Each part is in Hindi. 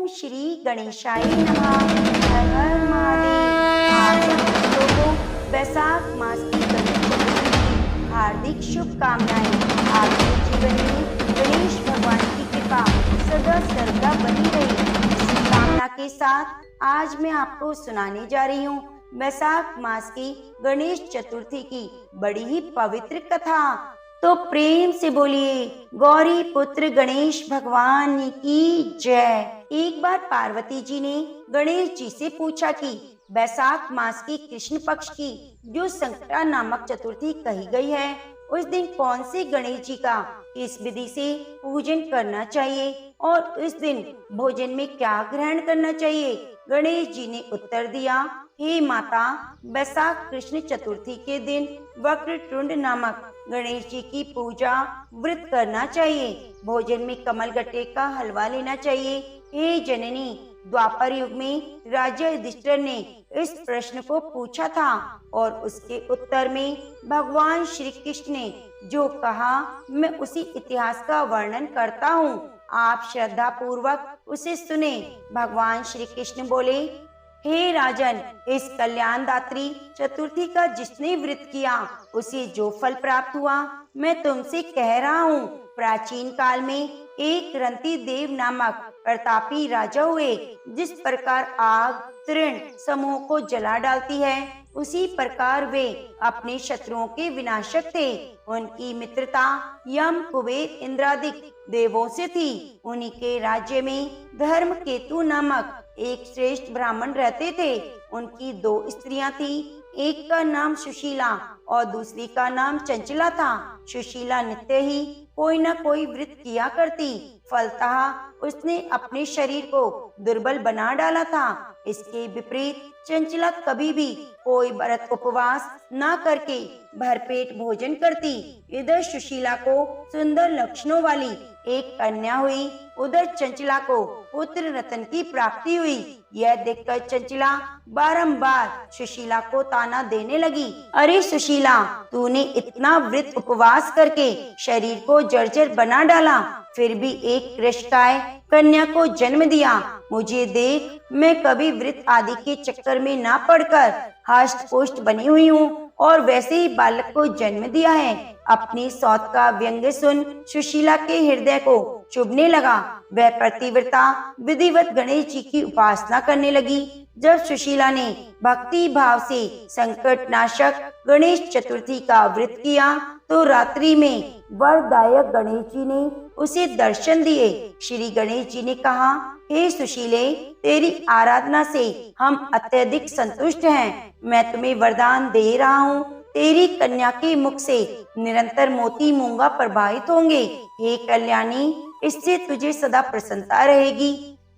श्री गणेशाय नमः। हर हर महादेव। आज हम सभी लोगों वैशाख मास की गणेश चतुर्थी की हार्दिक शुभकामनाएं। आपके जीवन में गणेश भगवान की कृपा सदा सर्वदा बनी रहे, इसी कामना के साथ आज मैं आपको सुनाने जा रही हूँ वैशाख मास की गणेश चतुर्थी की बड़ी ही पवित्र कथा। तो प्रेम से बोलिए गौरी पुत्र गणेश भगवान की जय। एक बार पार्वती जी ने गणेश जी से पूछा कि वैशाख मास की कृष्ण पक्ष की जो संकटा नामक चतुर्थी कही गई है, उस दिन कौन से गणेश जी का किस विधि से पूजन करना चाहिए और उस दिन भोजन में क्या ग्रहण करना चाहिए। गणेश जी ने उत्तर दिया, हे माता, वैशाख कृष्ण चतुर्थी के दिन वक्रतुंड नामक गणेश जी की पूजा व्रत करना चाहिए। भोजन में कमल गट्टे का हलवा लेना चाहिए। हे जननी, द्वापर युग में राजा युधिष्ठिर ने इस प्रश्न को पूछा था और उसके उत्तर में भगवान श्री कृष्ण ने जो कहा, मैं उसी इतिहास का वर्णन करता हूँ। आप श्रद्धा पूर्वक उसे सुने। भगवान श्री कृष्ण बोले, हे राजन, इस कल्याणदात्री चतुर्थी का जिसने व्रत किया उसे जो फल प्राप्त हुआ, मैं तुमसे कह रहा हूँ। प्राचीन काल में एक रंती देव नामक प्रतापी राजा हुए। जिस प्रकार आग तृण समूह को जला डालती है, उसी प्रकार वे अपने शत्रुओं के विनाशक थे। उनकी मित्रता यम, कुबेर, इंद्रादिक देवों से थी। उन्हीं के राज्य में धर्म केतु नामक एक श्रेष्ठ ब्राह्मण रहते थे। उनकी दो स्त्रियां थी, एक का नाम सुशीला और दूसरी का नाम चंचला था। सुशीला नित्य ही कोई न कोई व्रत किया करती, फलतः उसने अपने शरीर को दुर्बल बना डाला था। इसके विपरीत चंचला कभी भी कोई व्रत उपवास न करके भरपेट भोजन करती। इधर सुशीला को सुंदर लक्षणों वाली एक कन्या हुई, उधर चंचला को पुत्र रतन की प्राप्ति हुई। यह देखकर चंचला बारंबार सुशीला को ताना देने लगी, अरे सुशीला, तूने इतना व्रत उपवास करके शरीर को जर्जर बना डाला, फिर भी एक कृष्णकाय कन्या को जन्म दिया। मुझे देख, मैं कभी व्रत आदि के चक्कर में ना पड़कर हष्ट पुष्ट बनी हुई हूँ और वैसे ही बालक को जन्म दिया है। अपनी सौत का व्यंग्य सुन सुशीला के हृदय को चुभने लगा। वह प्रतिव्रता विधिवत गणेश जी की उपासना करने लगी। जब सुशीला ने भक्ति भाव से संकट नाशक गणेश चतुर्थी का व्रत किया तो रात्रि में वरदायक गणेश जी ने उसे दर्शन दिए। श्री गणेश जी ने कहा, हे सुशीले, तेरी आराधना से हम अत्यधिक संतुष्ट हैं। मैं तुम्हें वरदान दे रहा हूँ, तेरी कन्या के मुख से निरंतर मोती मूंगा प्रवाहित होंगे। हे कल्याणी, इससे तुझे सदा प्रसन्नता रहेगी।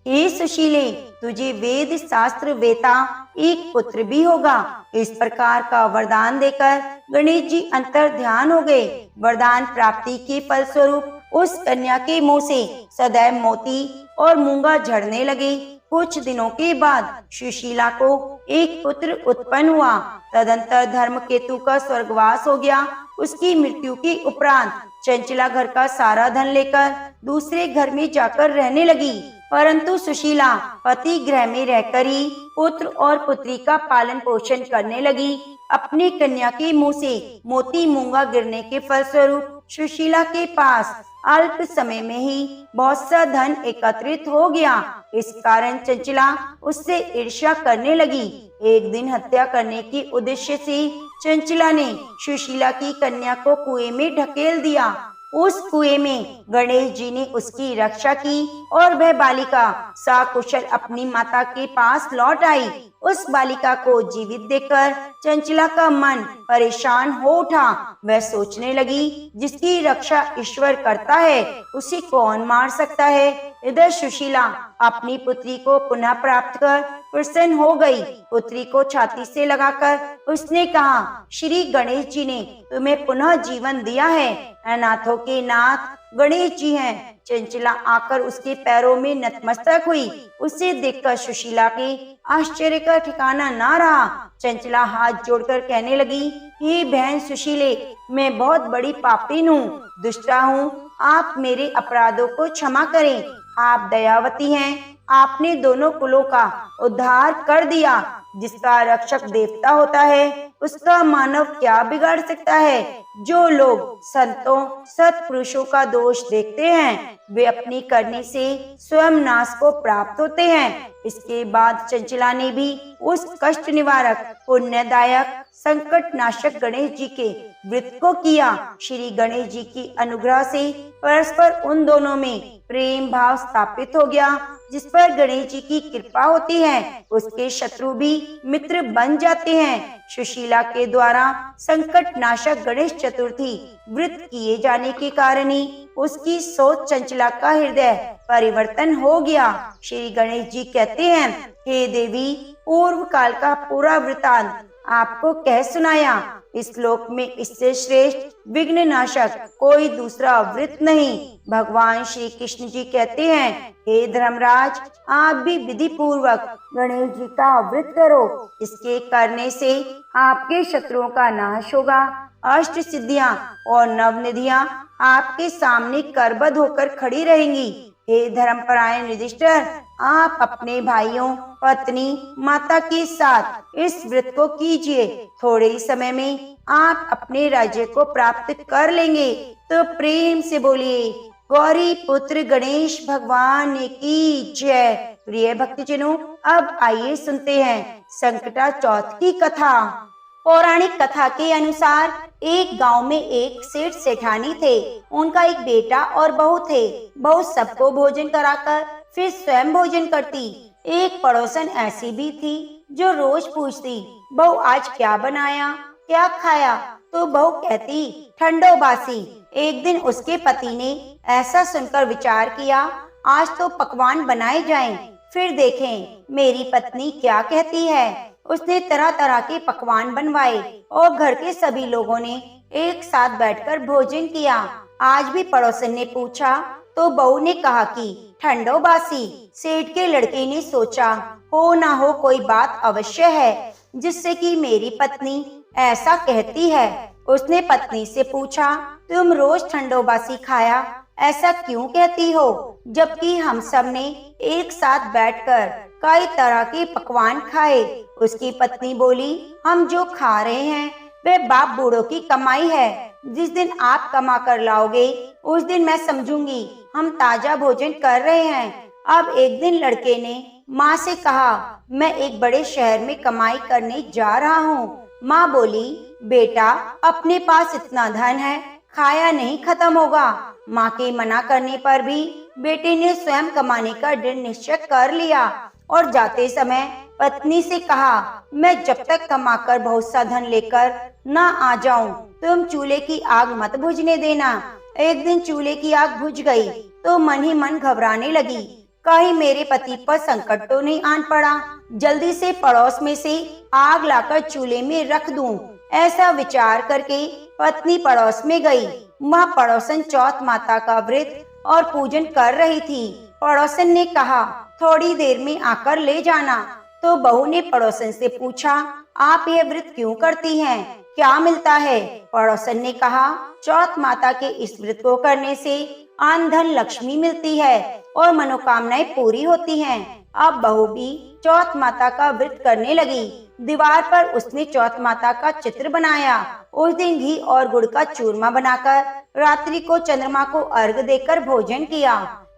हे सुशीले, तुझे वेद शास्त्र वेता एक पुत्र भी होगा। इस प्रकार का वरदान देकर गणेश जी अंतर ध्यान हो गए। वरदान प्राप्ति के फलस्वरूप उस कन्या के मुंह से सदैव मोती और मूंगा झड़ने लगे। कुछ दिनों के बाद सुशीला को एक पुत्र उत्पन्न हुआ। तदंतर धर्मकेतु का स्वर्गवास हो गया। उसकी मृत्यु के उपरांत चंचला घर का सारा धन लेकर दूसरे घर में जाकर रहने लगी, परंतु सुशीला पति गृह में रहकर ही पुत्र और पुत्री का पालन पोषण करने लगी। अपनी कन्या के मुंह से मोती मूंगा गिरने के फलस्वरूप सुशीला के पास अल्प समय में ही बहुत सा धन एकत्रित हो गया। इस कारण चंचला उससे ईर्ष्या करने लगी। एक दिन हत्या करने के उद्देश्य से चंचला ने सुशीला की कन्या को कुएं में ढकेल दिया। उस कुएं में गणेश जी ने उसकी रक्षा की और वह बालिका सकुशल अपनी माता के पास लौट आई। उस बालिका को जीवित देखकर चंचला का मन परेशान हो उठा। वह सोचने लगी, जिसकी रक्षा ईश्वर करता है उसे कौन मार सकता है। इधर सुशीला अपनी पुत्री को पुनः प्राप्त कर प्रसन्न हो गई। पुत्री को छाती से लगाकर उसने कहा, श्री गणेश जी ने तुम्हें पुनः जीवन दिया है। अनाथों के नाथ गणेश जी हैं। चंचला आकर उसके पैरों में नतमस्तक हुई। उसे देखकर सुशीला के आश्चर्य का ठिकाना ना रहा। चंचला हाथ जोड़कर कहने लगी, हे बहन सुशीले, मैं बहुत बड़ी पापीन हूँ, दुष्टा हूँ। आप मेरे अपराधों को क्षमा करें। आप दयावती हैं, आपने दोनों कुलों का उद्धार कर दिया। जिसका रक्षक देवता होता है उसका मानव क्या बिगाड़ सकता है। जो लोग संतों सत्पुरुषों का दोष देखते हैं वे अपनी करनी से स्वयं नाश को प्राप्त होते हैं। इसके बाद चंचला ने भी उस कष्ट निवारक पुण्यदायक संकट नाशक गणेश जी के व्रत को किया। श्री गणेश जी की अनुग्रह से परस्पर उन दोनों में प्रेम भाव स्थापित हो गया। जिस पर गणेश जी की कृपा होती है उसके शत्रु भी मित्र बन जाते हैं। सुशीला के द्वारा संकट नाशक गणेश चतुर्थी व्रत किए जाने के कारण ही उसकी सोच चंचला का हृदय परिवर्तन हो गया। श्री गणेश जी कहते हैं, हे देवी, पूर्व काल का पूरा वृतांत आपको कह सुनाया। इस लोक में इससे श्रेष्ठ विघ्न नाशक कोई दूसरा व्रत नहीं। भगवान श्री कृष्ण जी कहते हैं, हे धर्मराज, आप भी विधि पूर्वक गणेश जी का व्रत करो। इसके करने से आपके शत्रुओं का नाश होगा। अष्ट सिद्धियां और नवनिधियां आपके सामने करबद्ध होकर खड़ी रहेंगी। हे धर्मपरायण युधिष्ठिर, आप अपने भाइयों पत्नी माता के साथ इस व्रत को कीजिए। थोड़े ही समय में आप अपने राज्य को प्राप्त कर लेंगे। तो प्रेम से बोलिए, गौरी पुत्र गणेश भगवान की जय। प्रिय भक्तजनों, अब आइए सुनते हैं संकटा चौथ की कथा। पौराणिक कथा के अनुसार एक गांव में एक सेठ सेठानी थे। उनका एक बेटा और बहू थे। बहू सबको भोजन कराकर फिर स्वयं भोजन करती। एक पड़ोसन ऐसी भी थी जो रोज पूछती, बहू आज क्या बनाया, क्या खाया। तो बहू कहती, ठंडो बासी। एक दिन उसके पति ने ऐसा सुनकर विचार किया, आज तो पकवान बनाए जाएं, फिर देखें मेरी पत्नी क्या कहती है। उसने तरह तरह के पकवान बनवाए और घर के सभी लोगों ने एक साथ बैठकर भोजन किया। आज भी पड़ोसन ने पूछा तो बहू ने कहा कि ठंडो बासी। सेठ के लड़के ने सोचा, हो ना हो कोई बात अवश्य है जिससे कि मेरी पत्नी ऐसा कहती है। उसने पत्नी से पूछा, तुम रोज ठंडो बासी खाया ऐसा क्यों कहती हो, जबकि हम सब ने एक साथ बैठकर कई तरह के पकवान खाए। उसकी पत्नी बोली, हम जो खा रहे हैं वह बाप बूढ़ों की कमाई है। जिस दिन आप कमा कर लाओगे उस दिन मैं समझूंगी हम ताजा भोजन कर रहे हैं। अब एक दिन लड़के ने माँ से कहा, मैं एक बड़े शहर में कमाई करने जा रहा हूँ। माँ बोली, बेटा अपने पास इतना धन है खाया नहीं खत्म होगा। माँ के मना करने पर भी बेटे ने स्वयं कमाने का दृढ़ निश्चय कर लिया और जाते समय पत्नी से कहा, मैं जब तक कमाकर बहुत सा धन लेकर ना आ जाऊं तुम चूल्हे की आग मत बुझने देना। एक दिन चूल्हे की आग बुझ गई तो मन ही मन घबराने लगी, कहीं मेरे पति पर संकट तो नहीं आन पड़ा। जल्दी से पड़ोस में से आग लाकर चूल्हे में रख दूं। ऐसा विचार करके पत्नी पड़ोस में गई। वहाँ पड़ोसन चौथ माता का व्रत और पूजन कर रही थी। पड़ोसन ने कहा, थोड़ी देर में आकर ले जाना। तो बहू ने पड़ोसन से पूछा, आप ये व्रत क्यों करती हैं, क्या मिलता है। पड़ोसन ने कहा, चौथ माता के इस व्रत को करने से अन्न धन लक्ष्मी मिलती है और मनोकामनाएं पूरी होती हैं। अब बहू भी चौथ माता का व्रत करने लगी। दीवार पर उसने चौथ माता का चित्र बनाया। उस दिन घी और गुड़ का चूरमा बनाकर रात्रि को चंद्रमा को अर्घ देकर भोजन किया।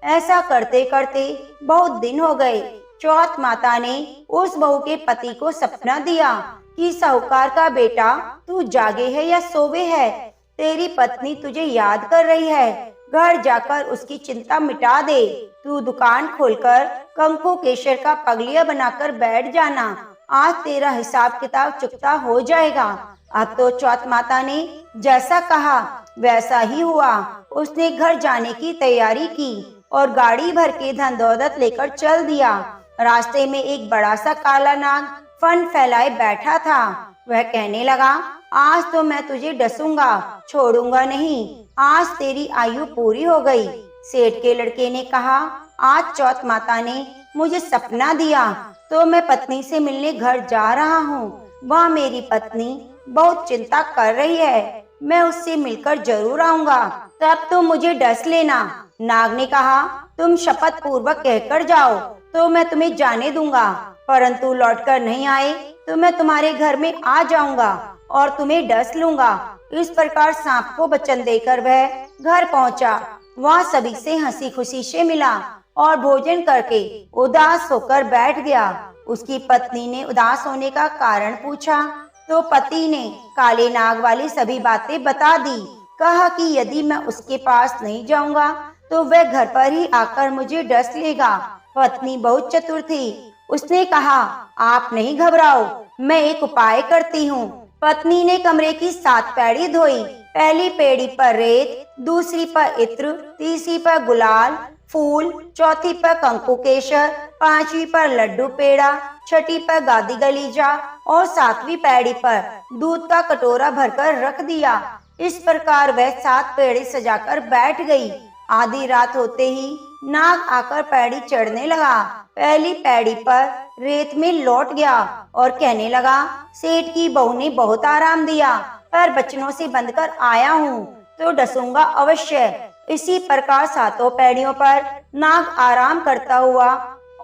ऐसा करते करते बहुत दिन हो गए। चौथ माता ने उस बहू के पति को सपना दिया कि साहूकार का बेटा तू जागे है या सोवे है, तेरी पत्नी तुझे याद कर रही है। घर जाकर उसकी चिंता मिटा दे। तू दुकान खोलकर कंकु केशर का पगलिया बनाकर बैठ जाना। आज तेरा हिसाब किताब चुकता हो जाएगा। अब तो चौथ माता ने जैसा कहा वैसा ही हुआ। उसने घर जाने की तैयारी की और गाड़ी भर के धन दौलत लेकर चल दिया। रास्ते में एक बड़ा सा काला नाग फन फैलाए बैठा था। वह कहने लगा, आज तो मैं तुझे डसूंगा, छोड़ूंगा नहीं। आज तेरी आयु पूरी हो गई। सेठ के लड़के ने कहा, आज चौथ माता ने मुझे सपना दिया तो मैं पत्नी से मिलने घर जा रहा हूँ। वह मेरी पत्नी बहुत चिंता कर रही है, मैं उससे मिलकर जरूर आऊंगा, तब तो मुझे डस लेना। नाग ने कहा, तुम शपथ पूर्वक कहकर जाओ तो मैं तुम्हें जाने दूंगा, परंतु लौटकर नहीं आए तो मैं तुम्हारे घर में आ जाऊंगा और तुम्हें डस लूंगा। इस प्रकार सांप को वचन देकर वह घर पहुंचा। वहाँ सभी से हंसी खुशी से मिला और भोजन करके उदास होकर बैठ गया। उसकी पत्नी ने उदास होने का कारण पूछा तो पति ने काले नाग वाली सभी बातें बता दी। कहा कि यदि मैं उसके पास नहीं जाऊंगा तो वह घर पर ही आकर मुझे डस लेगा। पत्नी बहुत चतुर थी। उसने कहा, आप नहीं घबराओ, मैं एक उपाय करती हूँ। पत्नी ने कमरे की 7 पैड़ी धोई। पहली पैड़ी पर रेत, दूसरी पर इत्र, तीसरी पर गुलाल फूल, चौथी पर कंकु केसर, 5वीं पर लड्डू पेड़ा, 6ठी पर गादी गलीजा और 7वीं पैड़ी पर दूध का कटोरा भरकर रख दिया। इस प्रकार वह 7 पैड़ी सजाकर बैठ गई। आधी रात होते ही नाग आकर पैड़ी चढ़ने लगा। पहली पैड़ी पर रेत में लौट गया और कहने लगा, सेठ की बहू ने बहुत आराम दिया, पर बचनों से बंधकर आया हूँ तो डसूंगा अवश्य। इसी प्रकार 7 पैड़ियों पर नाग आराम करता हुआ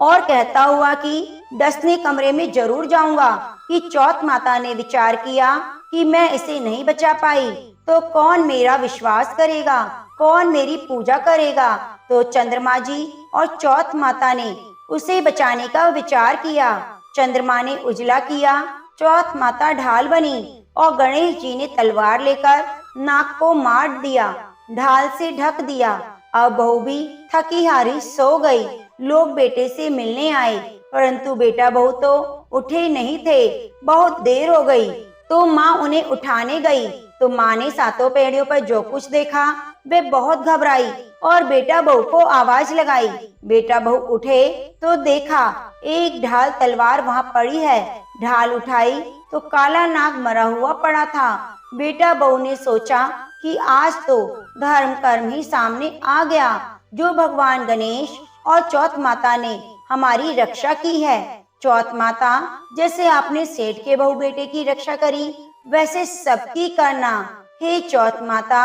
और कहता हुआ कि डसने कमरे में जरूर जाऊंगा कि चौथ माता ने विचार किया कि मैं इसे नहीं बचा पाई तो कौन मेरा विश्वास करेगा, कौन मेरी पूजा करेगा। तो चंद्रमा जी और चौथ माता ने उसे बचाने का विचार किया। चंद्रमा ने उजला किया, चौथ माता ढाल बनी और गणेश जी ने तलवार लेकर नाग को मार दिया, ढाल से ढक दिया। अब बहू भी थकी हारी सो गई। लोग बेटे से मिलने आए, परंतु बेटा बहू तो उठे नहीं थे। बहुत देर हो गई तो माँ उन्हें उठाने गई तो माँ ने 7 पैड़ियों पर जो कुछ देखा वे बहुत घबराई और बेटा बहू को आवाज लगाई। बेटा बहू उठे तो देखा एक ढाल तलवार वहाँ पड़ी है। ढाल उठाई तो काला नाग मरा हुआ पड़ा था। बेटा बहू ने सोचा कि आज तो धर्म कर्म ही सामने आ गया। जो भगवान गणेश और चौथ माता ने हमारी रक्षा की है। चौथ माता, जैसे आपने सेठ के बहू बेटे की रक्षा करी वैसे सबकी करना। हे चौथ माता,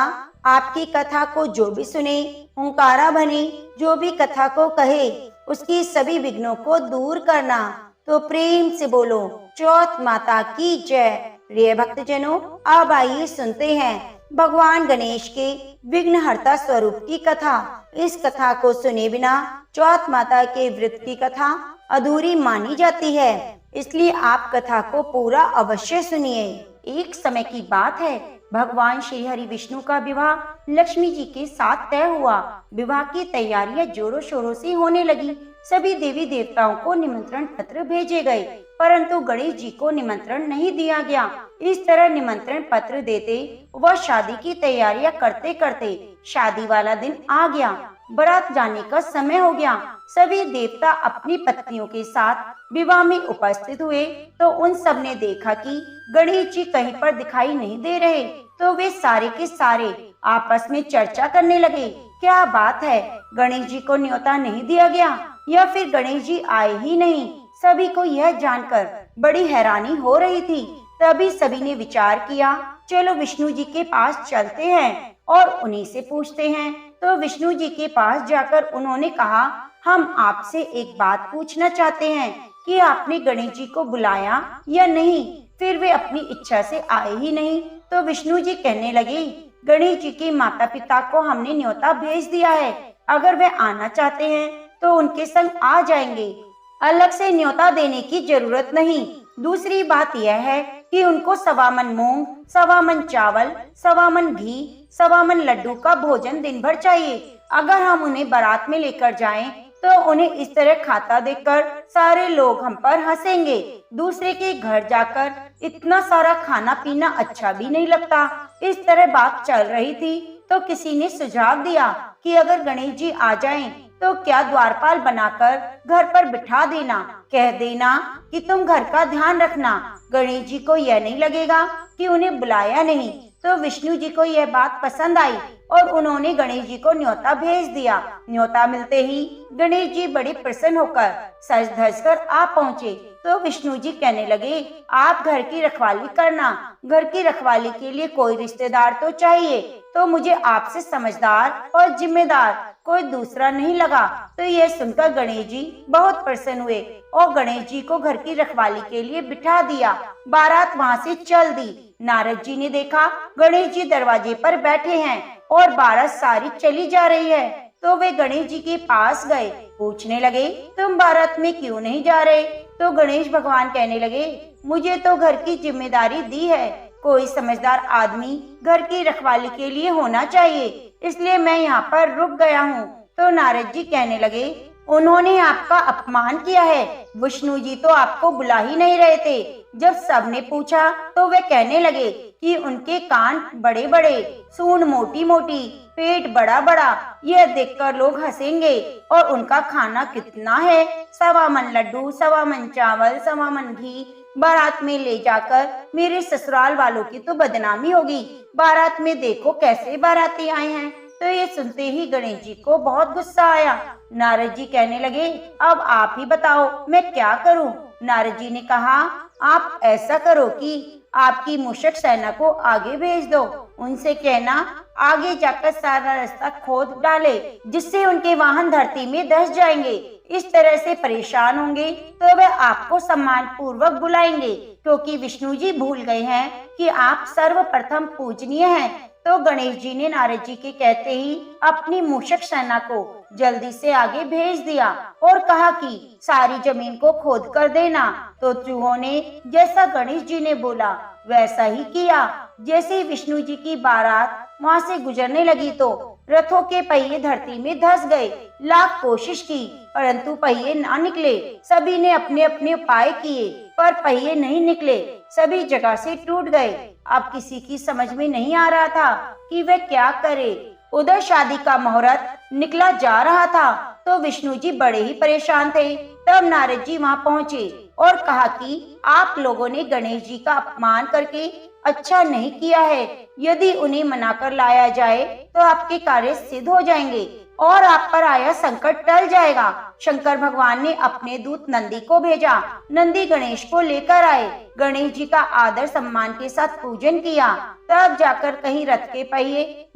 आपकी कथा को जो भी सुने हुंकारा बने, जो भी कथा को कहे उसकी सभी विघ्नों को दूर करना। तो प्रेम से बोलो चौथ माता की जय। प्रिय भक्तजनों, अब आइए सुनते हैं भगवान गणेश के विघ्नहर्ता स्वरूप की कथा। इस कथा को सुने बिना चौथ माता के व्रत की कथा अधूरी मानी जाती है, इसलिए आप कथा को पूरा अवश्य सुनिए। एक समय की बात है, भगवान श्री हरि विष्णु का विवाह लक्ष्मी जी के साथ तय हुआ। विवाह की तैयारियां जोरों शोरों से होने लगी। सभी देवी देवताओं को निमंत्रण पत्र भेजे गए, परंतु गणेश जी को निमंत्रण नहीं दिया गया। इस तरह निमंत्रण पत्र देते वह शादी की तैयारियां करते करते शादी वाला दिन आ गया। बारात जाने का समय हो गया। सभी देवता अपनी पत्नियों के साथ विवाह में उपस्थित हुए तो उन सब ने देखा कि गणेश जी कहीं पर दिखाई नहीं दे रहे। तो वे सारे के सारे आपस में चर्चा करने लगे, क्या बात है, गणेश जी को न्योता नहीं दिया गया या फिर गणेश जी आए ही नहीं। सभी को यह जानकर बड़ी हैरानी हो रही थी। तभी सभी ने विचार किया, चलो विष्णु जी के पास चलते हैं और उन्हीं से पूछते हैं। तो विष्णु जी के पास जाकर उन्होंने कहा, हम आपसे एक बात पूछना चाहते हैं कि आपने गणेश जी को बुलाया या नहीं। फिर वे अपनी इच्छा से आए ही नहीं। तो विष्णु जी कहने लगे, गणेश जी के माता पिता को हमने न्योता भेज दिया है, अगर वे आना चाहते हैं तो उनके संग आ जाएंगे, अलग से न्योता देने की जरूरत नहीं। दूसरी बात यह है कि उनको 1.25 मन मूंग, 1.25 मन चावल, 1.25 मन घी, 1.25 मन लड्डू का भोजन दिन भर चाहिए। अगर हम उन्हें बारात में लेकर जाएं तो उन्हें इस तरह खाता देखकर सारे लोग हम पर हंसेंगे। दूसरे के घर जाकर इतना सारा खाना पीना अच्छा भी नहीं लगता। इस तरह बात चल रही थी तो किसी ने सुझाव दिया कि अगर गणेश जी आ जाएं तो क्या द्वारपाल बनाकर घर पर बिठा देना, कह देना कि तुम घर का ध्यान रखना। गणेश जी को यह नहीं लगेगा कि उन्हें बुलाया नहीं। तो विष्णु जी को यह बात पसंद आई और उन्होंने गणेश जी को न्योता भेज दिया। न्योता मिलते ही गणेश जी बड़े प्रसन्न होकर सज धज कर आ पहुँचे। तो विष्णु जी कहने लगे, आप घर की रखवाली करना। घर की रखवाली के लिए कोई रिश्तेदार तो चाहिए, तो मुझे आपसे समझदार और जिम्मेदार कोई दूसरा नहीं लगा। तो यह सुनकर गणेश जी बहुत प्रसन्न हुए और गणेश जी को घर की रखवाली के लिए बिठा दिया। बारात वहाँ से चल दी। नारद जी ने देखा गणेश जी दरवाजे पर बैठे हैं और बारात सारी चली जा रही है। तो वे गणेश जी के पास गए, पूछने लगे, तुम बारात में क्यों नहीं जा रहे? तो गणेश भगवान कहने लगे, मुझे तो घर की जिम्मेदारी दी है, कोई समझदार आदमी घर की रखवाली के लिए होना चाहिए, इसलिए मैं यहाँ पर रुक गया हूँ। तो नारद जी कहने लगे, उन्होंने आपका अपमान किया है, विष्णु जी तो आपको बुला ही नहीं रहे थे। जब सबने पूछा तो वे कहने लगे कि उनके कान बड़े बड़े, सूंड मोटी मोटी, पेट बड़ा बड़ा, यह देखकर लोग हंसेंगे। और उनका खाना कितना है, 1.25 मन लड्डू, 1.25 मन चावल, 1.25 मन घी। बारात में ले जाकर मेरे ससुराल वालों की तो बदनामी होगी। बारात में देखो कैसे बाराती आए हैं। तो ये सुनते ही गणेश जी को बहुत गुस्सा आया। नारद जी कहने लगे, अब आप ही बताओ मैं क्या करूं? नारद जी ने कहा, आप ऐसा करो कि आपकी मूषक सेना को आगे भेज दो, उनसे कहना आगे जाकर सारा रास्ता खोद डाले, जिससे उनके वाहन धरती में धंस जाएंगे। इस तरह से परेशान होंगे तो वे आपको सम्मान पूर्वक बुलाएंगे, क्योंकि विष्णु जी भूल गए हैं कि आप सर्वप्रथम पूजनीय हैं। तो गणेश जी ने नारद जी के कहते ही अपनी मूषक सेना को जल्दी से आगे भेज दिया और कहा कि सारी जमीन को खोद कर देना। तो चूहों ने जैसा गणेश जी ने बोला वैसा ही किया। जैसे ही विष्णु जी की बारात वहाँ से गुजरने लगी तो रथों के पहिए धरती में धंस गए। लाख कोशिश की परंतु पहिए ना निकले। सभी ने अपने अपने उपाय किए पर पहिए नहीं निकले, सभी जगह से टूट गए। अब किसी की समझ में नहीं आ रहा था कि वे क्या करे। उधर शादी का मुहूर्त निकला जा रहा था तो विष्णु जी बड़े ही परेशान थे। तब नारद जी वहाँ पहुँचे और कहा कि आप लोगों ने गणेश जी का अपमान करके अच्छा नहीं किया है। यदि उन्हें मनाकर लाया जाए तो आपके कार्य सिद्ध हो जाएंगे और आप पर आया संकट टल जाएगा। शंकर भगवान ने अपने दूत नंदी को भेजा। नंदी गणेश को लेकर आए। गणेश जी का आदर सम्मान के साथ पूजन किया। तब जाकर कहीं रथ के पहिए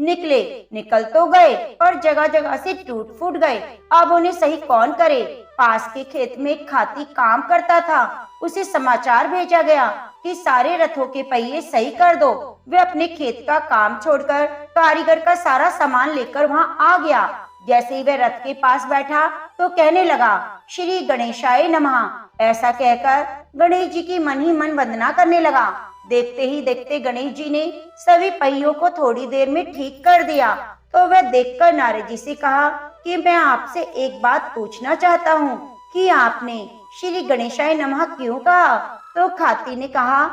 निकल तो गए पर जगह जगह से टूट फूट गए। अब उन्हें सही कौन करे? पास के खेत में एक खाती काम करता था, उसे समाचार भेजा गया कि सारे रथों के पहिए सही कर दो। वे अपने खेत का काम छोड़कर कारीगर का सारा सामान लेकर वहाँ आ गया। जैसे ही वह रथ के पास बैठा तो कहने लगा, श्री गणेशाय नमः। ऐसा कहकर गणेश जी की मन ही मन वंदना करने लगा। देखते ही देखते गणेश जी ने सभी पहियों को थोड़ी देर में ठीक कर दिया। तो वह देखकर नारद जी से कहा कि मैं आपसे एक बात पूछना चाहता हूँ कि आपने श्री गणेशाय नमः क्यों कहा? तो खाती ने कहा,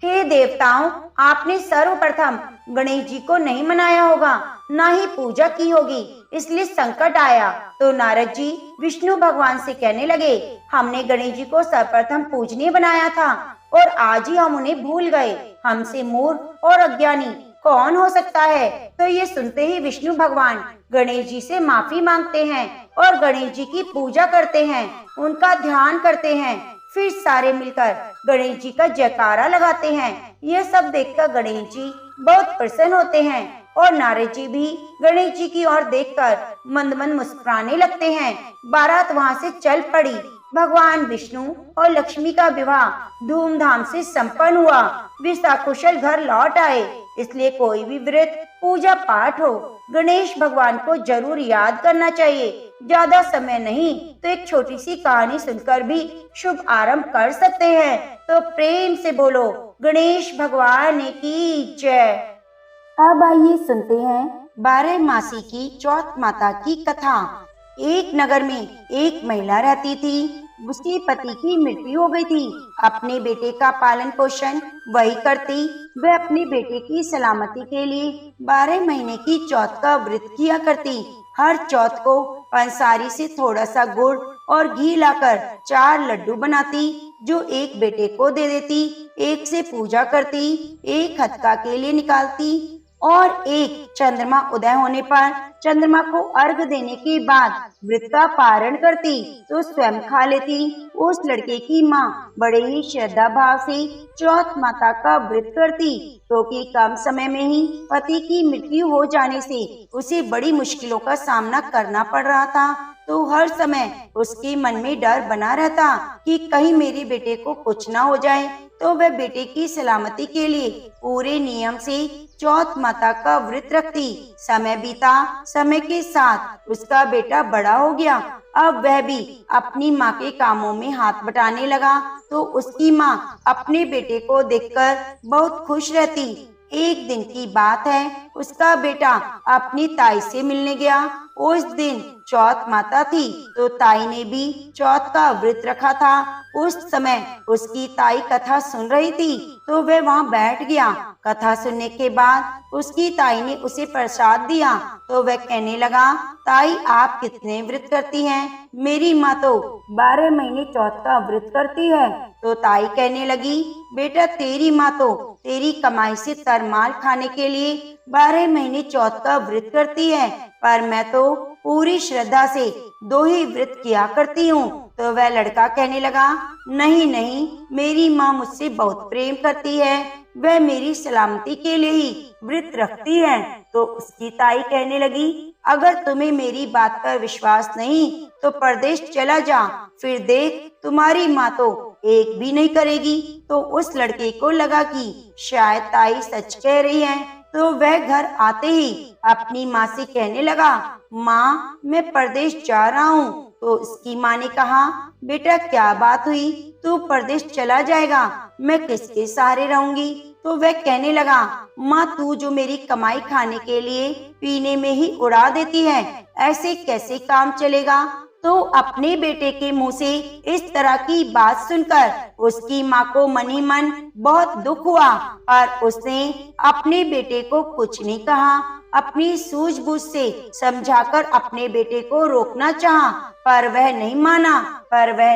हे देवताओं, आपने सर्वप्रथम गणेश जी को नहीं मनाया होगा, ना ही पूजा की होगी, इसलिए संकट आया। तो नारद जी विष्णु भगवान से कहने लगे, हमने गणेश जी को सर्वप्रथम पूजनीय बनाया था और आज ही हम उन्हें भूल गए। हमसे मूर्ख और अज्ञानी कौन हो सकता है? तो ये सुनते ही विष्णु भगवान गणेश जी से माफी मांगते हैं और गणेश जी की पूजा करते हैं, उनका ध्यान करते हैं। फिर सारे मिलकर गणेश जी का जयकारा लगाते हैं। यह सब देखकर गणेश जी बहुत प्रसन्न होते हैं और नारद जी भी गणेश जी की ओर देखकर मंद मंद मुस्कुराने लगते हैं। बारात वहाँ से चल पड़ी। भगवान विष्णु और लक्ष्मी का विवाह धूमधाम से संपन्न हुआ। वे सकुशल घर लौट आए। इसलिए कोई भी व्रत पूजा पाठ हो, गणेश भगवान को जरूर याद करना चाहिए। ज्यादा समय नहीं तो एक छोटी सी कहानी सुनकर भी शुभ आरंभ कर सकते हैं। तो प्रेम से बोलो गणेश भगवान की जय। अब आइए सुनते हैं 12 मासी की चौथ माता की कथा। एक नगर में एक महिला रहती थी। उसके पति की मृत्यु हो गई थी। अपने बेटे का पालन पोषण वही करती। वह अपने बेटे की सलामती के लिए 12 महीने की चौथ का व्रत किया करती। हर चौथ को पंसारी से थोड़ा सा गुड़ और घी लाकर 4 लड्डू बनाती, जो एक बेटे को दे देती। एक से पूजा करती, एक हथका के लिए निकालती और एक चंद्रमा उदय होने पर चंद्रमा को अर्घ देने के बाद व्रत का पारण करती तो स्वयं खा लेती। उस लड़के की माँ बड़े ही श्रद्धा भाव से चौथ माता का व्रत करती, क्योंकि कम समय में ही पति की मृत्यु हो जाने से उसे बड़ी मुश्किलों का सामना करना पड़ रहा था। तो हर समय उसके मन में डर बना रहता कि कहीं मेरे बेटे को कुछ ना हो जाए। तो वह बेटे की सलामती के लिए पूरे नियम से चौथ माता का व्रत रखती। समय बीता, समय के साथ उसका बेटा बड़ा हो गया। अब वह भी अपनी माँ के कामों में हाथ बटाने लगा। तो उसकी माँ अपने बेटे को देखकर बहुत खुश रहती। एक दिन की बात है, उसका बेटा अपनी ताई से मिलने गया। उस दिन चौथ माता थी, तो ताई ने भी चौथ का व्रत रखा था। उस समय उसकी ताई कथा सुन रही थी, तो वह वहाँ बैठ गया। कथा सुनने के बाद उसकी ताई ने उसे प्रसाद दिया, तो वह कहने लगा, ताई आप कितने व्रत करती हैं? मेरी माँ तो 12 महीने चौथ का व्रत करती है। तो ताई कहने लगी, बेटा तेरी माँ तो तेरी कमाई से तरमाल खाने के लिए 12 महीने चौथ का व्रत करती है, पर मैं तो पूरी श्रद्धा से 2 ही व्रत किया करती हूँ। तो वह लड़का कहने लगा, नहीं नहीं, मेरी माँ मुझसे बहुत प्रेम करती है, वह मेरी सलामती के लिए ही व्रत रखती है। तो उसकी ताई कहने लगी, अगर तुम्हें मेरी बात पर विश्वास नहीं तो परदेश चला जा, फिर देख तुम्हारी माँ तो एक भी नहीं करेगी। तो उस लड़के को लगा कि शायद ताई सच कह रही है। तो वह घर आते ही अपनी माँ से कहने लगा, माँ मैं परदेश जा रहा हूँ। तो उसकी माँ ने कहा, बेटा क्या बात हुई, तू परदेश चला जाएगा, मैं किसके सहारे रहूंगी? तो वह कहने लगा, माँ तू जो मेरी कमाई खाने के लिए पीने में ही उड़ा देती है, ऐसे कैसे काम चलेगा? तो अपने बेटे के मुंह से इस तरह की बात सुनकर उसकी माँ को मन ही मन बहुत दुख हुआ, पर उसने अपने बेटे को कुछ नहीं कहा। अपनी सूझबूझ से समझाकर अपने बेटे को रोकना चाहा, पर वह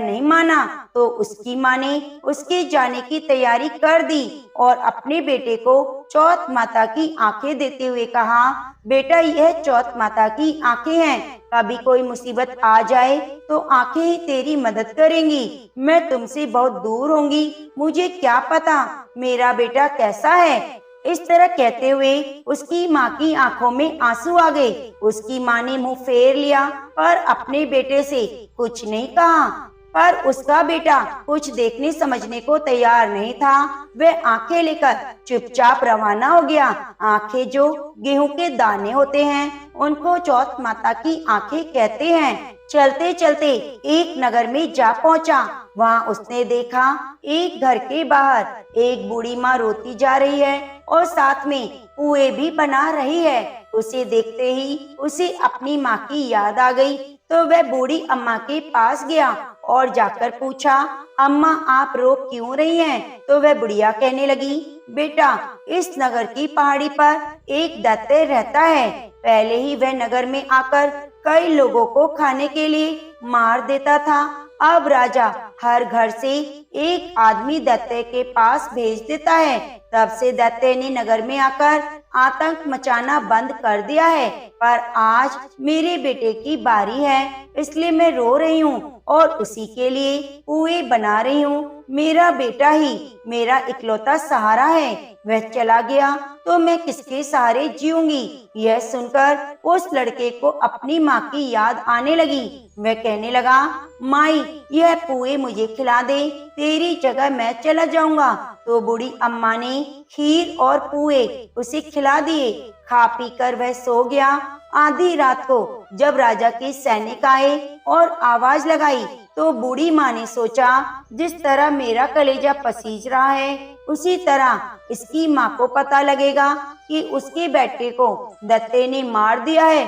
नहीं माना। तो उसकी माँ ने उसके जाने की तैयारी कर दी और अपने बेटे को चौथ माता की आंखें देते हुए कहा, बेटा यह चौथ माता की आंखें हैं, कभी कोई मुसीबत आ जाए तो आंखें ही तेरी मदद करेंगी। मैं तुमसे बहुत दूर होंगी, मुझे क्या पता मेरा बेटा कैसा है। इस तरह कहते हुए उसकी माँ की आंखों में आंसू आ गए। उसकी माँ ने मुंह फेर लिया, पर अपने बेटे से कुछ नहीं कहा। पर उसका बेटा कुछ देखने समझने को तैयार नहीं था। वह आंखें लेकर चुपचाप रवाना हो गया। आंखें जो गेहूं के दाने होते हैं, उनको चौथ माता की आंखें कहते हैं। चलते चलते एक नगर में जा पहुंचा। वहां उसने देखा एक घर के बाहर एक बूढ़ी माँ रोती जा रही है और साथ में पुए भी बना रही है। उसे देखते ही उसे अपनी माँ की याद आ गई। तो वह बूढ़ी अम्मा के पास गया और जाकर पूछा, अम्मा आप रो क्यों रही हैं? तो वह बुढ़िया कहने लगी, बेटा इस नगर की पहाड़ी पर एक दैत्य रहता है। पहले ही वह नगर में आकर कई लोगों को खाने के लिए मार देता था। अब राजा हर घर से एक आदमी दैत्य के पास भेज देता है। तब से दैत्य ने नगर में आकर आतंक मचाना बंद कर दिया है। पर आज मेरे बेटे की बारी है, इसलिए मैं रो रही हूँ और उसी के लिए पुए बना रही हूँ। मेरा बेटा ही मेरा इकलौता सहारा है, वह चला गया तो मैं किसके सहारे जीऊंगी? यह सुनकर उस लड़के को अपनी माँ की याद आने लगी। वह कहने लगा, माई यह पुए मुझे खिला दे, तेरी जगह मैं चला जाऊंगा। तो बूढ़ी अम्मा ने खीर और पुए उसे खिला दिए। खा पी कर वह सो गया। आधी रात को जब राजा के सैनिक आए और आवाज लगाई, तो बूढ़ी माँ ने सोचा, जिस तरह मेरा कलेजा पसीज रहा है, उसी तरह इसकी माँ को पता लगेगा कि उसके बेटे को दैत्य ने मार दिया है,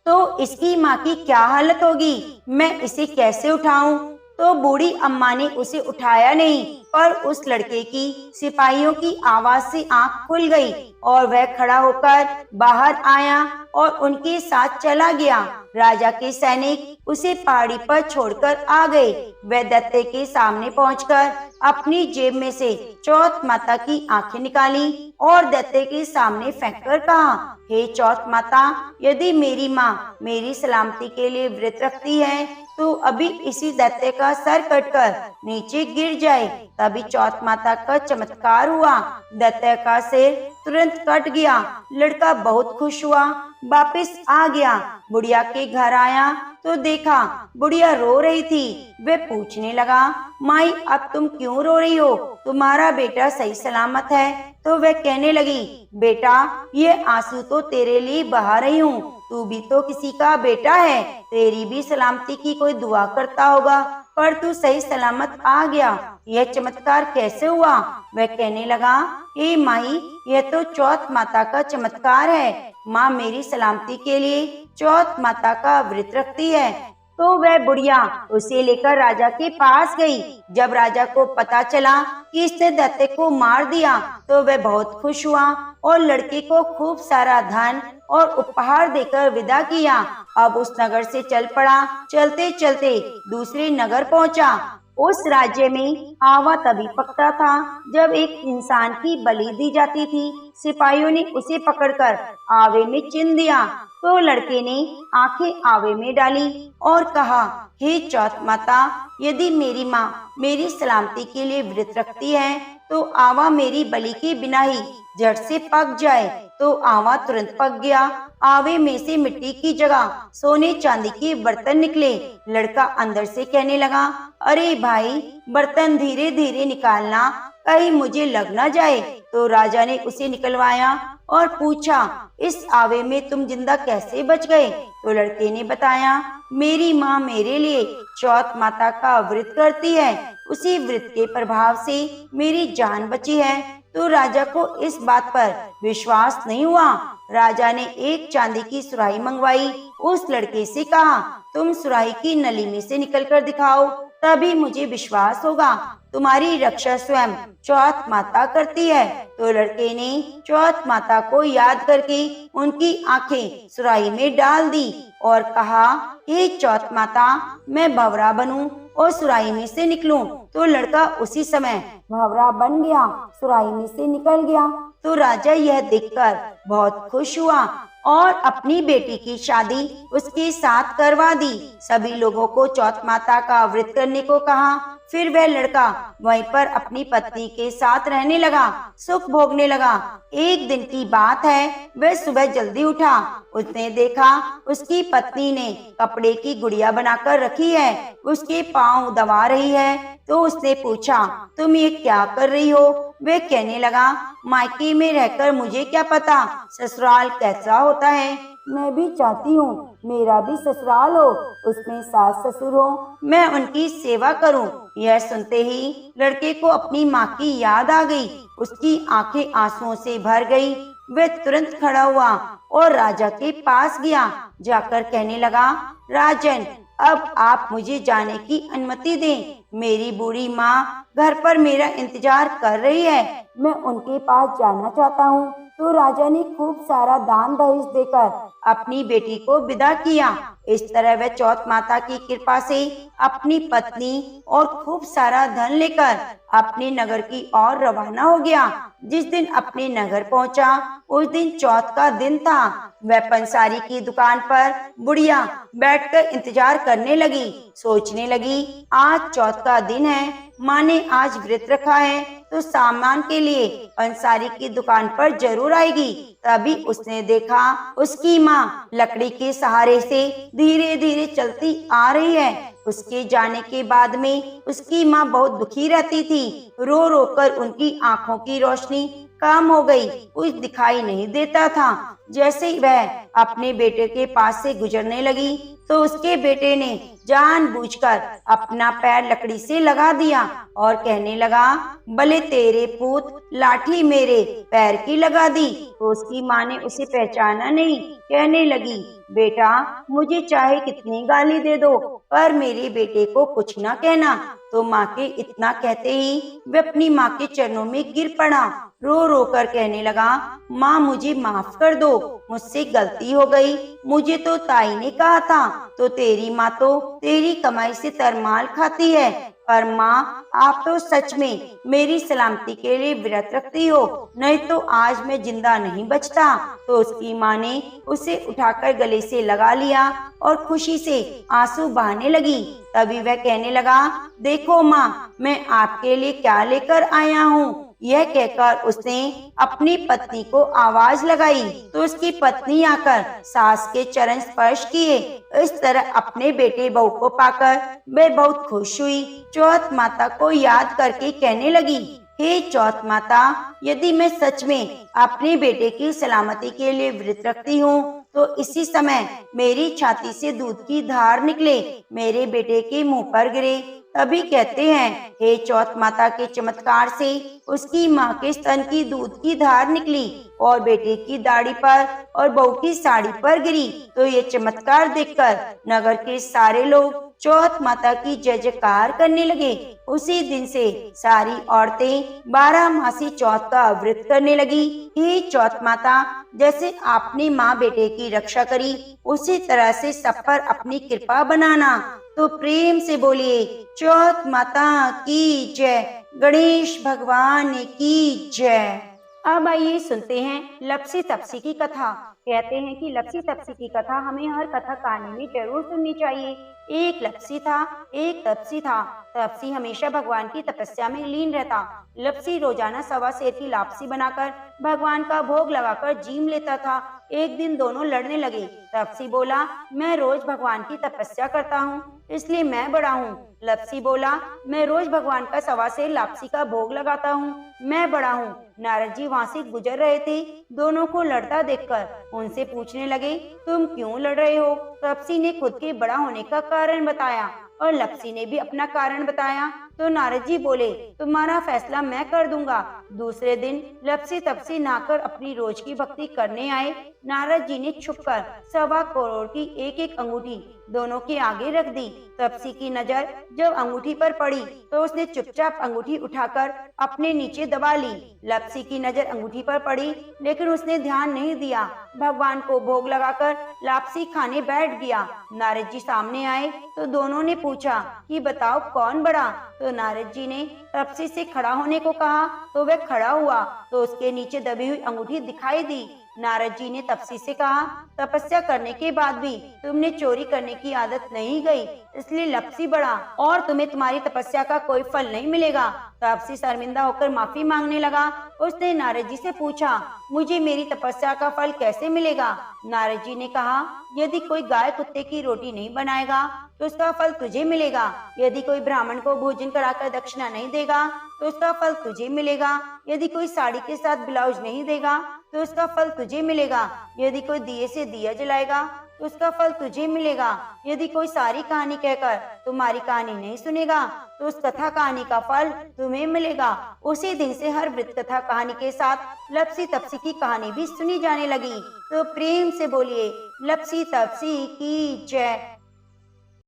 तो इसकी माँ की क्या हालत होगी, मैं इसे कैसे उठाऊं? तो बूढ़ी अम्मा ने उसे उठाया नहीं, पर उस लड़के की सिपाहियों की आवाज से आंख खुल गई और वह खड़ा होकर बाहर आया और उनके साथ चला गया। राजा के सैनिक उसे पहाड़ी पर छोड़कर आ गए। वह दैत्य के सामने पहुंचकर अपनी जेब में से चौथ माता की आंखें निकाली और दैत्य के सामने फेंककर कहा, हे चौथ माता, यदि मेरी माँ मेरी सलामती के लिए व्रत रखती है तो अभी इसी दैत्य का सर कटकर नीचे गिर जाए। तभी चौथ माता का चमत्कार हुआ, दैत्य का सिर तुरंत कट गया। लड़का बहुत खुश हुआ, वापस आ गया। बुढ़िया के घर आया तो देखा बुढ़िया रो रही थी। वे पूछने लगा, माई अब तुम क्यों रो रही हो? तुम्हारा बेटा सही सलामत है। तो वह कहने लगी, बेटा ये आंसू तो तेरे लिए बहा रही हूँ, तू भी तो किसी का बेटा है, तेरी भी सलामती की कोई दुआ करता होगा, पर तू सही सलामत आ गया। यह चमत्कार कैसे हुआ? वह कहने लगा, ए माई, यह तो चौथ माता का चमत्कार है। माँ मेरी सलामती के लिए चौथ माता का व्रत रखती है। तो वह बुढ़िया उसे लेकर राजा के पास गई। जब राजा को पता चला कि इसने दैत्य को मार दिया तो वह बहुत खुश हुआ और लड़के को खूब सारा धन और उपहार देकर विदा किया। अब उस नगर से चल पड़ा। चलते चलते दूसरे नगर पहुंचा। उस राज्य में आवा तभी पकता था जब एक इंसान की बलि दी जाती थी। सिपाहियों ने उसे पकड़कर आवे में चिन दिया। तो लड़के ने आंखें आवे में डाली और कहा, हे चौथ माता, यदि मेरी माँ मेरी सलामती के लिए व्रत रखती है तो आवा मेरी बलि के बिना ही झट से पक जाए। तो आवा तुरंत पक गया। आवे में से मिट्टी की जगह सोने चांदी के बर्तन निकले। लड़का अंदर से कहने लगा, अरे भाई, बर्तन धीरे धीरे निकालना, कहीं मुझे लग न जाए। तो राजा ने उसे निकलवाया और पूछा, इस आवे में तुम जिंदा कैसे बच गए? तो लड़के ने बताया, मेरी माँ मेरे लिए चौथ माता का व्रत करती है, उसी व्रत के प्रभाव से मेरी जान बची है। तो राजा को इस बात पर विश्वास नहीं हुआ। राजा ने एक चांदी की सुराही मंगवाई। उस लड़के से कहा, तुम सुराही की नली में से निकलकर दिखाओ, तभी मुझे विश्वास होगा। तुम्हारी रक्षा स्वयं चौथ माता करती है। तो लड़के ने चौथ माता को याद करके उनकी आंखें सुराही में डाल दी और कहा, हे चौथ माता, मैं भंवरा बनूं और सुराही में से निकलूं। तो लड़का उसी समय भंवरा बन गया, सुराही में से निकल गया। तो राजा यह देखकर बहुत खुश हुआ और अपनी बेटी की शादी उसके साथ करवा दी। सभी लोगों को चौथ माता का व्रत करने को कहा। फिर वह लड़का वहीं पर अपनी पत्नी के साथ रहने लगा, सुख भोगने लगा। एक दिन की बात है, वह सुबह जल्दी उठा। उसने देखा उसकी पत्नी ने कपड़े की गुड़िया बनाकर रखी है, उसके पाँव दबा रही है। तो उसने पूछा, तुम ये क्या कर रही हो? वह कहने लगा, मायके में रहकर मुझे क्या पता ससुराल कैसा होता है, मैं भी चाहती हूँ मेरा भी ससुराल हो, उसमें सास ससुर हो, मैं उनकी सेवा करूँ। यह सुनते ही लड़के को अपनी माँ की याद आ गई। उसकी आंखें आंसुओं से भर गई। वह तुरंत खड़ा हुआ और राजा के पास गया। जाकर कहने लगा, राजन, अब आप मुझे जाने की अनुमति दें। मेरी बूढ़ी माँ घर पर मेरा इंतजार कर रही है, मैं उनके पास जाना चाहता हूँ। तो राजा ने खूब सारा दान दहेज देकर अपनी बेटी को विदा किया। इस तरह वह चौथ माता की कृपा से अपनी पत्नी और खूब सारा धन लेकर अपने नगर की ओर रवाना हो गया। जिस दिन अपने नगर पहुंचा उस दिन चौथ का दिन था। वह पंसारी की दुकान पर बुढ़िया बैठकर इंतजार करने लगी। सोचने लगी, आज चौथ का दिन है, माँ ने आज व्रत रखा है तो सामान के लिए पंसारी की दुकान पर जरूर आएगी। तभी उसने देखा उसकी माँ लकड़ी के सहारे से धीरे धीरे चलती आ रही है। उसके जाने के बाद में उसकी माँ बहुत दुखी रहती थी। रो रो कर उनकी आंखों की रोशनी कम हो गई, कुछ दिखाई नहीं देता था। जैसे ही वह अपने बेटे के पास से गुजरने लगी तो उसके बेटे ने जानबूझकर अपना पैर लकड़ी से लगा दिया और कहने लगा, भले तेरे पूत लाठी मेरे पैर की लगा दी। तो उसकी माँ ने उसे पहचाना नहीं, कहने लगी, बेटा मुझे चाहे कितनी गाली दे दो पर मेरे बेटे को कुछ ना कहना। तो माँ के इतना कहते ही वे अपनी माँ के चरणों में गिर पड़ा, रो रो कर कहने लगा, माँ मुझे माफ कर दो, मुझसे गलती हो गई, मुझे तो ताई ने कहा था, तो तेरी माँ तो तेरी कमाई से तरमाल खाती है, पर माँ आप तो सच में मेरी सलामती के लिए व्रत रखती हो, नहीं तो आज मैं जिंदा नहीं बचता। तो उसकी माँ ने उसे उठाकर गले से लगा लिया और खुशी से आंसू बहाने लगी। तभी वह कहने लगा, देखो माँ मैं आपके लिए क्या लेकर आया हूँ। यह कहकर उसने अपनी पत्नी को आवाज लगाई तो उसकी पत्नी आकर सास के चरण स्पर्श किए। इस तरह अपने बेटे बहू को पाकर वह बहुत खुश हुई। चौथ माता को याद करके कहने लगी, हे चौथ माता, यदि मैं सच में अपने बेटे की सलामती के लिए व्रत रखती हूँ तो इसी समय मेरी छाती से दूध की धार निकले, मेरे बेटे के मुंह पर गिरे। तभी कहते हैं, हे चौथ माता के चमत्कार से उसकी माँ के स्तन की दूध की धार निकली और बेटे की दाढ़ी पर और बहू की साड़ी पर गिरी। तो ये चमत्कार देखकर नगर के सारे लोग चौथ माता की जय जयकार करने लगे। उसी दिन से सारी औरतें 12 मासी चौथ का व्रत करने लगी। हे चौथ माता, जैसे आपने माँ बेटे की रक्षा करी उसी तरह से सब पर अपनी कृपा बनाना। तो प्रेम से बोलिए, चौथ माता की जय, गणेश भगवान की जय। अब आइए सुनते हैं लप्सी तप्सी की कथा। कहते हैं कि लप्सी तप्सी की कथा हमें हर कथा कहानी में जरूर सुननी चाहिए। एक लप्सी था, एक तपसी था। तपसी हमेशा भगवान की तपस्या में लीन रहता। लप्सी रोजाना सवा सेर की लापसी बनाकर भगवान का भोग लगाकर जीम लेता था। एक दिन दोनों लड़ने लगे। तपसी बोला, मैं रोज भगवान की तपस्या करता हूँ इसलिए मैं बड़ा हूँ। लप्सी बोला, मैं रोज भगवान का सवा सेर लापसी का भोग लगाता हूँ, मैं बड़ा हूँ। नारद जी वहाँ से गुजर रहे थे। दोनों को लड़ता देखकर उनसे पूछने लगे, तुम क्यों लड़ रहे हो? तपसी ने खुद के बड़ा होने का कारण बताया और लप्सी ने भी अपना कारण बताया। तो नारद जी बोले, तुम्हारा फैसला मैं कर दूंगा। दूसरे दिन लप्सी तपसी नहाकर अपनी रोज की भक्ति करने आए। नारद जी ने छुपकर 1.25 करोड़ की एक एक अंगूठी दोनों के आगे रख दी। तपसी की नजर जब अंगूठी पर पड़ी तो उसने चुपचाप अंगूठी उठाकर अपने नीचे दबा ली। लप्सी की नजर अंगूठी पर पड़ी लेकिन उसने ध्यान नहीं दिया। भगवान को भोग लगाकर लापसी खाने बैठ गया। नारद जी सामने आए तो दोनों ने पूछा कि बताओ कौन बड़ा? तो नारद जी ने तपसी से खड़ा होने को कहा तो वह खड़ा हुआ तो उसके नीचे दबी हुई अंगूठी दिखाई दी। नारद जी ने तपसी से कहा, तपस्या करने के बाद भी तुमने चोरी करने की आदत नहीं गई, इसलिए लप्सी बड़ा और तुम्हें तुम्हारी तपस्या का कोई फल नहीं मिलेगा। तपसी शर्मिंदा होकर माफी मांगने लगा। उसने नारद जी से पूछा, मुझे मेरी तपस्या का फल कैसे मिलेगा? नारद जी ने कहा, यदि कोई गाय कुत्ते की रोटी नहीं बनाएगा तो उसका फल तुझे मिलेगा। यदि कोई ब्राह्मण को भोजन कराकर दक्षिणा नहीं देगा तो उसका फल तुझे मिलेगा। यदि कोई साड़ी के साथ ब्लाउज नहीं देगा तो उसका फल तुझे मिलेगा। यदि कोई दिए से दिया जलाएगा तो उसका फल तुझे मिलेगा। यदि कोई सारी कहानी कहकर तुम्हारी कहानी नहीं सुनेगा तो उस कथा कहानी का फल तुम्हें मिलेगा। उसी दिन से हर वृत्त कथा कहानी के साथ लप्सी तपसी की कहानी भी सुनी जाने लगी। तो प्रेम से बोलिए, लप्सी तपसी की जय।